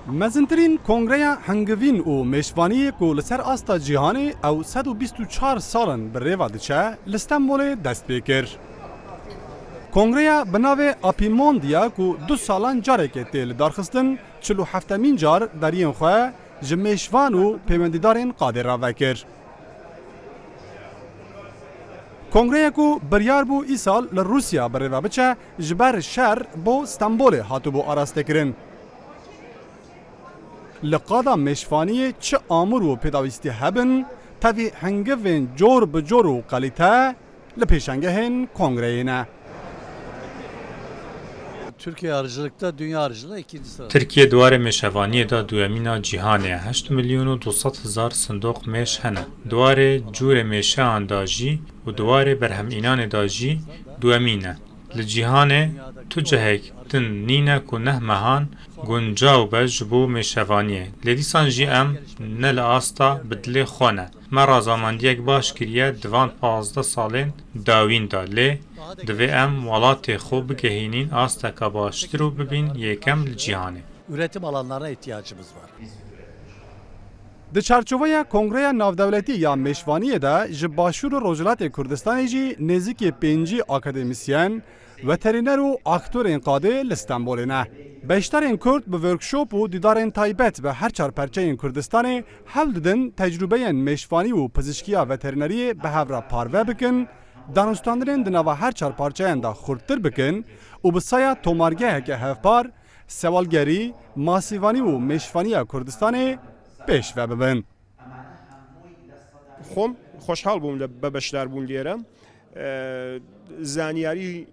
مزنترین کنگره هنگوین و میشوانی که لسر آستا جهانی او 124 سالن بر ریوا دچه لستنبول دست بکر. کنگره بناو اپیموندیا که 2 سالان جاره که تیل دارخستن 47مین جار در این خواه جمیشوان و پیوندیدارین قادر را وکر. کنگره که بریار بو ای سال لروسیا بر ریوا بچه جبر شهر بو استنبول هاتو بو آراسته کرن. لقادا مشفانی چه آمور و پیداویستی هبن تاوی هنگوین جور بجور و قلیته لپیشنگهن کنگره نه. Türkiye arıcılıkta dünya arıcılığı ikinci sırada. Türkiye duvarê mêşevaniyê da duyemîna cîhanê 8 milyon û 200,000 sindok mêş hene. Duwarê curê mêşeyan da jî û duwarê berhemînanê da jî duyemîn e. Li cîhanê tu cihek din nîne ku neh mehan guncaw be ji bo mêşevaniyê. Lê dîsan jî em ne li asta bi dilê xwe ne. Me razamendiyek baş kiriye di van 15 salên dawîn da lê divê em welatê xwe bigihînin asteka baştir û bibin yêkem li cîhanê. Üretim alanlarına ihtiyacımız var. د چارچوبه کنگره ناودولتی یا میشوانی ده ج باشور روجلات کردستان جی نزدیک 5 اکادمیسین وترینر و اکتورین قاده لستنبول نه. بیشترین کرد به ورکشاپ و دیدارین تایبت به هر چهار پرچه کردستان حول دادن تجربه میشوانی و پزشکی وترینری به هفره پارو بکن، دانستاندرین دنوا هر چهار پرچه دا خورتر بکن و به سایه تومارگه که هفپار سوالگری ماسیوانی و میشوانی کردستان پیش و ببن. خۆم خۆشحاڵ بووم لە بەشداربوون لێرە زانیاری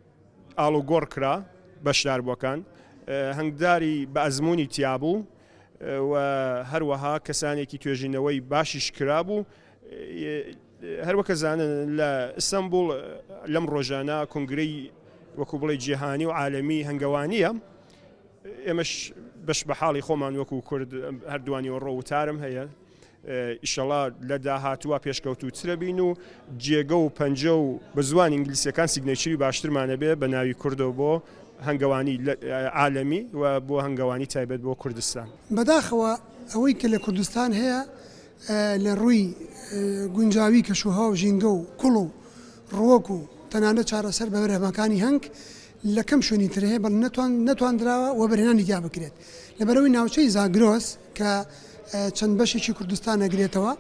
ئاڵوگۆڕ کرا بەشداربووەکان هەنگداری بە ئەزمموی تیابوو و هەروەها کەسانێکی توێژینەوەی باشیش کرابوو هەروەکە زانن لە ئیستەنبوڵ لەم ڕۆژانە کنگرەی وەکو بڵێ جیهانی و عالەمی هەنگەوانیە ئێمەش بەش بە حاڵی خۆمان وەکو کورد هەردوانیەوە ڕۆوتارم هەیە ئیشەڵا لە داهاتووە پێشکەوتوترە بین و جێگە و پەنجە و بە زوانی ئینگلیسیەکان سیگنەچری باشترمانە بێ بە ناوی کوردەوە بۆ هەنگەوانی عالەمی و بۆ هەنگەوانی تایبەت بۆ کوردستان بەداخەوە ئەوەی کە لە کوردستان هەیە لە ڕووی گونجاوی کەشوها و ژینگە و کوڵ و ڕۆک و تەنانەت چارەسەر بە بەرهەمەکانی هەنگ لە کەم شوێنی تر هەیە بەڵام نەتوانراوە و بەرهێنانی جا بکرێت لەبەرەوەی ناوچەی زاگرۆس کە چەند بەشێکی کوردستان ئەگرێتەوە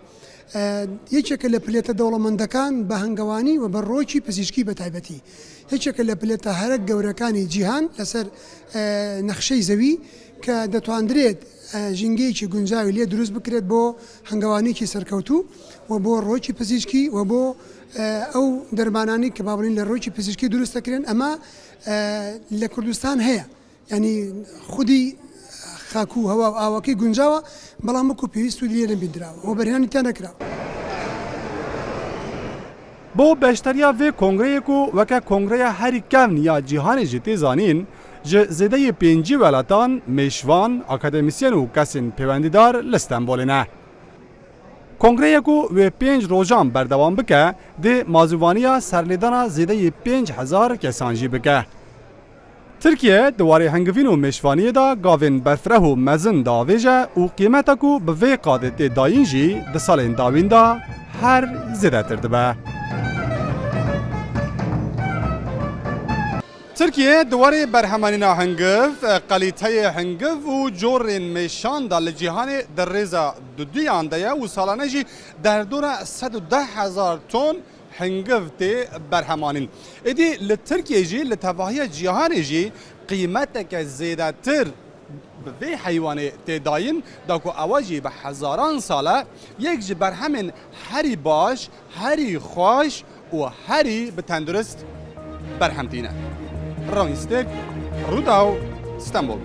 یەکێکە لە پلێتە دەوڵەمەندەکان بە هەنگەوانی و بە ڕۆکی پزیشکی بە تایبەتی یەکێکە لە پلێتە هەرە گەورەکانی جیهان لەسەر نەخشەی زەوی کە دەتواندرێت ژینگەیەکی گونجاوی لێ دروست بکرێت بۆ هەنگەوانێکی سەرکەوتوو و بۆ ڕۆکی پزیشکی و بۆ ئەو دەرمانانی کە باڵین لە ڕۆکی پزیشکی دروست دەکرێن ئەمە لە کوردستان هەیە ینی خودی خاکو و هەوا و ئاوەکەی گونجاوە بەڵام وەکو پێویست و لێ نەبیدراوە و بەرهێنانی تیان نەکراوە. بۆ بەشتەریا vê کنگرەیەک و وەکە کنگرەیە هەری کەون یا جیهانê jî tê zanîn ji zêdeyê 5 welatan mêşvan akademîsyen û kesên pêwendîdar li Stenbolê ne. کنگرەیەک و wê 5 rojan berdewam bike dê mazûvaniya serlêdana zêdeyê 5,000 kesan jî bike. Tirkiye diwarê hengivîn û mêşvaniyê da gavên berfireh û mezin diavêje û qîmeta ku bi vê qadê tê dayîn jî di salên dawîn da her zêdetir dibe. Tirkiye diwarê berhemanîna hengiv, qelîteyê hengiv û corên mêşan da li cîhanê di rêza duduyan de ye û salane jî derdora 110,000 ton hengiv tê berhemanîn. Êdî li Tirkiye jî li tevahiya cîhanê jî qîmeteke zêdetir bi vê heywanê tê dayîn da ku ewa jî bi hezaran sale yek ji berhemên herî baş, herî xweş û herî bi tendurist berhem tîne. Ravîn Stêk, Rûdaw, Stenbol.